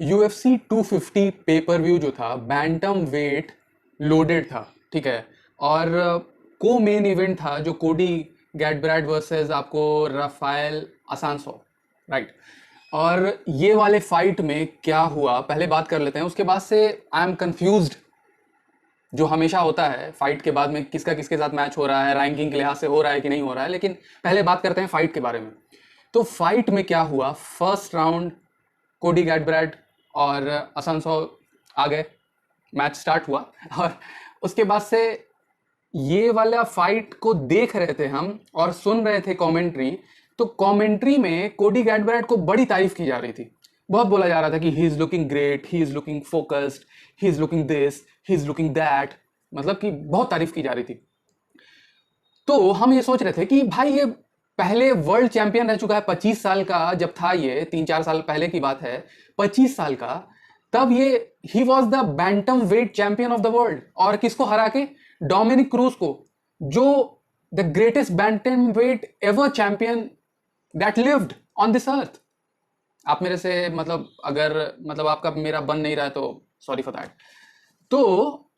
UFC 250 pay per view जो था bantam wait loaded था, ठीक है। और को मेन इवेंट था जो कोडी गैटब्रैड वर्सेस आपको राफेल असांसो, राइट। और ये वाले फाइट में क्या हुआ पहले बात कर लेते हैं, उसके बाद से आई एम कंफ्यूज्ड, जो हमेशा होता है फाइट के बाद में किसका किसके साथ मैच हो रहा है, रैंकिंग के लिहाज से हो रहा है कि नहीं हो रहा है। लेकिन पहले बात करते हैं फाइट के बारे में। तो फाइट में क्या हुआ, फर्स्ट राउंड कोडी गैटब्रैड और असनसो आ गए, मैच स्टार्ट हुआ। और उसके बाद से ये वाला फाइट को देख रहे थे हम और सुन रहे थे कमेंट्री। तो कमेंट्री में कोडी गैटब्रैड को बड़ी तारीफ की जा रही थी, बहुत बोला जा रहा था कि he is looking great, he is looking focused, he is looking this, he is looking that, मतलब कि बहुत तारीफ की जा रही थी। तो हम ये सोच रहे थे कि भाई ये पहले वर्ल्ड चैंपियन रह चुका है, 25 साल का जब था, ये 3-4 साल पहले की बात है, 25 साल का, तब ये he was the bantamweight champion of the world. और किसको हरा के, डोमिनिक क्रूज को, जो the greatest bantamweight ever champion that lived on this earth. आप मेरे से मतलब अगर मतलब आपका मेरा बन नहीं रहा है तो सॉरी फॉर दैट। तो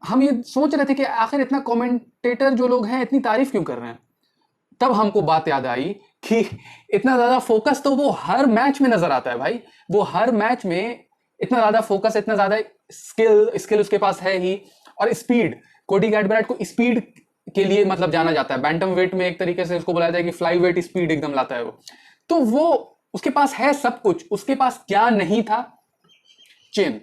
हम ये सोच रहे थे कि आखिर इतना कमेंटेटर जो लोग हैं इतनी तारीफ क्यों कर रहे हैं। तब हमको बात याद आई कि इतना ज्यादा फोकस तो वो हर मैच में नजर आता है भाई। वो हर मैच में इतना ज्यादा फोकस, इतना ज्यादा स्किल उसके पास है ही। और स्पीड, कोडी गैटब्रैड को स्पीड के लिए मतलब जाना जाता है। बैंटम वेट में एक तरीके से उसको बोला जाता है कि फ्लाई वेट स्पीड एकदम लाता है वो। तो वो उसके पास है सब कुछ। उसके पास क्या नहीं था, चिन,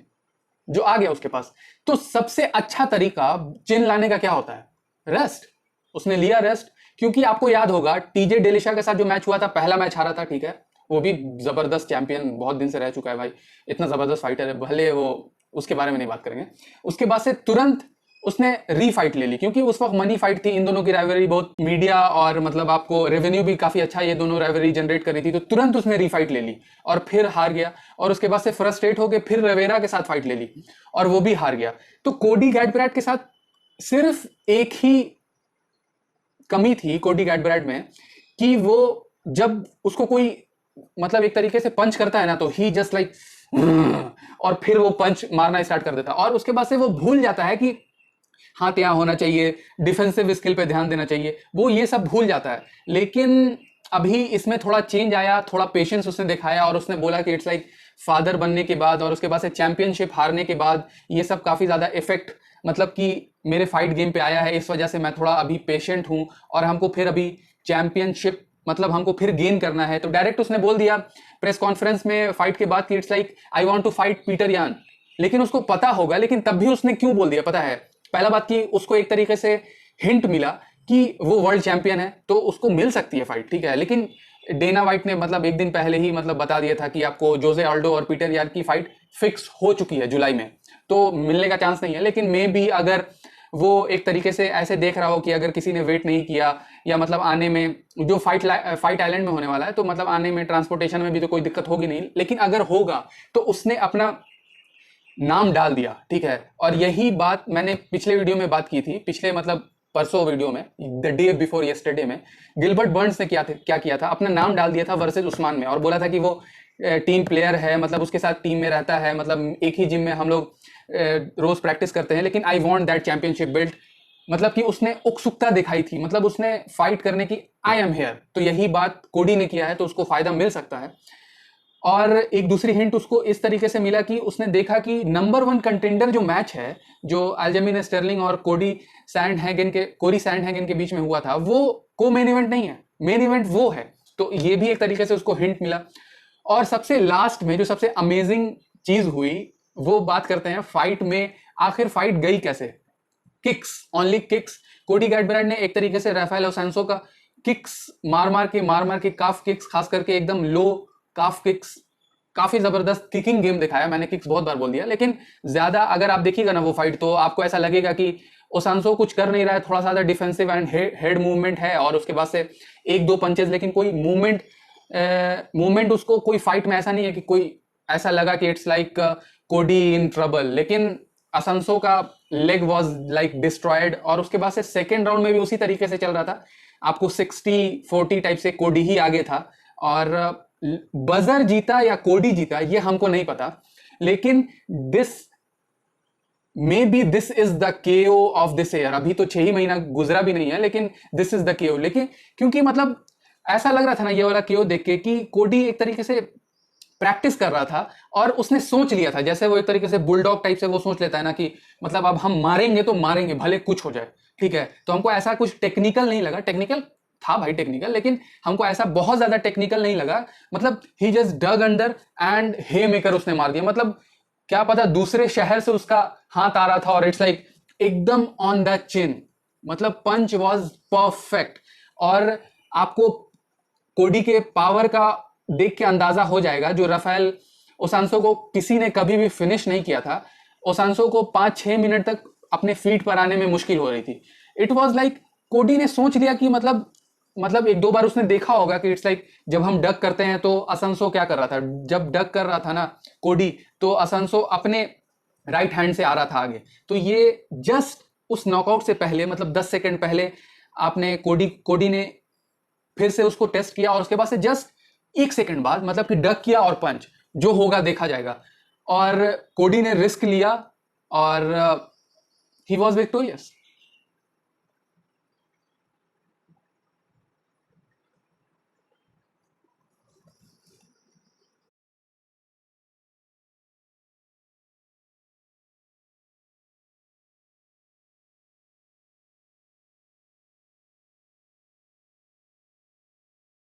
जो आ गया उसके पास। तो सबसे अच्छा तरीका चिन लाने का क्या होता है, रेस्ट। उसने लिया रेस्ट, क्योंकि आपको याद होगा टीजे डेलिशा के साथ जो मैच हुआ था, पहला मैच हारा था, ठीक है। वो भी जबरदस्त चैंपियन बहुत दिन से रह चुका है भाई, इतना जबरदस्त फाइटर है, भले वो उसके बारे में नहीं बात करेंगे। उसके बाद से तुरंत उसने रीफाइट ले ली, क्योंकि उस वक्त मनी फाइट थी, इन दोनों की राइवलरी बहुत मीडिया और मतलब आपको रेवेन्यू भी काफी अच्छा ये दोनों राइवलरी जनरेट कर रही थी। तो तुरंत उसने रीफाइट ले ली और फिर हार गया। और उसके बाद से फ्रस्ट्रेट होकर फिर रवेरा के साथ फाइट ले ली और वो भी हार गया। तो कोडी गैटब्रैड के साथ सिर्फ एक ही कमी थी कोडी गैटब्रैड में, कि वो जब उसको कोई मतलब एक तरीके से पंच करता है ना, तो ही जस्ट लाइक और फिर वो पंच मारना स्टार्ट कर देता है। और उसके बाद से वो भूल जाता है कि हाथ यहाँ होना चाहिए, डिफेंसिव स्किल पे ध्यान देना चाहिए, वो ये सब भूल जाता है। लेकिन अभी इसमें थोड़ा चेंज आया, थोड़ा पेशेंस उसने दिखाया और उसने बोला कि इट्स लाइक फादर बनने के बाद और उसके बाद से चैंपियनशिप हारने के बाद ये सब काफी ज्यादा इफेक्ट मतलब कि मेरे फाइट गेम पे आया है, इस वजह से मैं थोड़ा अभी पेशेंट हूं और हमको फिर अभी चैंपियनशिप मतलब हमको फिर गेन करना है। तो डायरेक्ट उसने बोल दिया प्रेस कॉन्फ्रेंस में फाइट के बाद कि it's like I want to fight Petr Yan. लेकिन उसको पता होगा, लेकिन तब भी उसने क्यों बोल दिया पता है? पहला बात कि उसको एक तरीके से हिंट मिला कि वो वर्ल्ड चैंपियन है तो उसको मिल सकती है फाइट, ठीक है। लेकिन डेना वाइट ने मतलब एक दिन पहले ही मतलब बता दिया था कि आपको जोजे आल्डो और पीटर यार की फाइट फिक्स हो चुकी है जुलाई में, तो मिलने का चांस नहीं है। लेकिन मे भी अगर वो एक तरीके से ऐसे देख रहा हो कि अगर किसी ने वेट नहीं किया या मतलब आने में जो फाइट आइलैंड में होने वाला है, तो मतलब आने में ट्रांसपोर्टेशन में भी तो कोई दिक्कत होगी नहीं। लेकिन अगर होगा तो उसने अपना नाम डाल दिया, ठीक है। और यही बात मैंने पिछले वीडियो में बात की थी, पिछले मतलब परसों वीडियो में, द डे बिफोर यस्टरडे में, गिलबर्ट बर्न्स ने क्या किया था, अपना नाम डाल दिया था वर्सेस उस्मान में और बोला था कि वो टीम प्लेयर है, मतलब उसके साथ टीम में रहता है, मतलब एक ही जिम में हम लोग रोज प्रैक्टिस करते हैं, लेकिन I want that championship belt. मतलब कि उसने उत्सुकता दिखाई थी, मतलब उसने फाइट करने की, आई एम हेयर। तो यही बात कोडी ने किया है, तो उसको फायदा मिल सकता है। और एक दूसरी हिंट उसको इस तरीके से मिला कि उसने देखा कि नंबर 1 कंटेंडर जो मैच है, जो अल्जमीन स्टर्लिंग और कोरी सैंडहैगन के बीच में हुआ था, वो को मेन इवेंट नहीं है, मेन इवेंट वो है। तो ये भी एक तरीके से उसको हिंट मिला। और सबसे लास्ट में जो सबसे अमेजिंग चीज हुई, वो बात करते हैं फाइट में आखिर फाइट गई कैसे। Kicks, only kicks. कोडी गैटब्रैड ने एक तरीके से राफेल ओसांसो का किक्स मार मार के काफ किक्स, खास करके एकदम लो काफ किक्स, काफी जबरदस्त किकिंग गेम दिखाया। मैंने किक्स बहुत बार बोल दिया, लेकिन ज्यादा अगर आप देखिएगा ना वो फाइट, तो आपको ऐसा लगेगा कि ओसांसो कुछ कर नहीं रहा है, थोड़ा सा डिफेंसिव एंड हेड मूवमेंट है और उसके बाद से एक दो पंचेस, लेकिन कोई मूवमेंट उसको कोई फाइट में ऐसा नहीं है कि कोई ऐसा लगा कि इट्स लाइक कोडी इन ट्रबल। लेकिन असंसो का लेग वाज लाइक डिस्ट्रॉयड और उसके बाद से सेकेंड राउंड में भी उसी तरीके से चल रहा था, आपको 60-40 टाइप से कोडी ही आगे था। और बजर जीता या कोडी जीता ये हमको नहीं पता, लेकिन दिस इज द केओ ऑफ दिस ईयर। अभी तो 6 ही महीना गुजरा भी नहीं है, लेकिन दिस इज द केओ। लेकिन क्योंकि मतलब ऐसा लग रहा था ना ये वाला केओ देख के कि कोडी एक तरीके से प्रैक्टिस कर रहा था और उसने सोच लिया था, जैसे वो एक तरीके से बुलडॉग टाइप से वो सोच लेता है ना कि मतलब अब हम मारेंगे तो मारेंगे भले कुछ हो जाए, ठीक है। तो हमको ऐसा कुछ टेक्निकल नहीं लगा, टेक्निकल था भाई टेक्निकल, लेकिन हमको ऐसा बहुत ज्यादा टेक्निकल नहीं लगा। मतलब he just dug under and haymaker उसने मार दिया। मतलब क्या पता दूसरे शहर से उसका हाथ आ रहा था और इट्स लाइक एकदम ऑन द चिन। मतलब पंच वाज परफेक्ट। और आपको कोडी के पावर का देख के अंदाजा हो जाएगा, जो राफेल ओसांसो को किसी ने कभी भी फिनिश नहीं किया था। ओसांसो को 5-6 मिनट तक अपने फीट पर आने में मुश्किल हो रही थी। इट वाज लाइक कोडी ने सोच लिया कि मतलब एक दो बार उसने देखा होगा कि इट्स लाइक जब हम डक करते हैं तो असंसो क्या कर रहा था, जब डक कर रहा था ना कोडी, तो असंसो अपने राइट हैंड से आ रहा था आगे। तो ये जस्ट उस नॉकआउट से पहले, मतलब 10 सेकंड पहले आपने कोडी ने फिर से उसको टेस्ट किया और उसके बाद से जस्ट 1 सेकंड बाद मतलब कि डक किया और पंच, जो होगा देखा जाएगा। और कोडी ने रिस्क लिया और ही वॉज विक्टोरियस।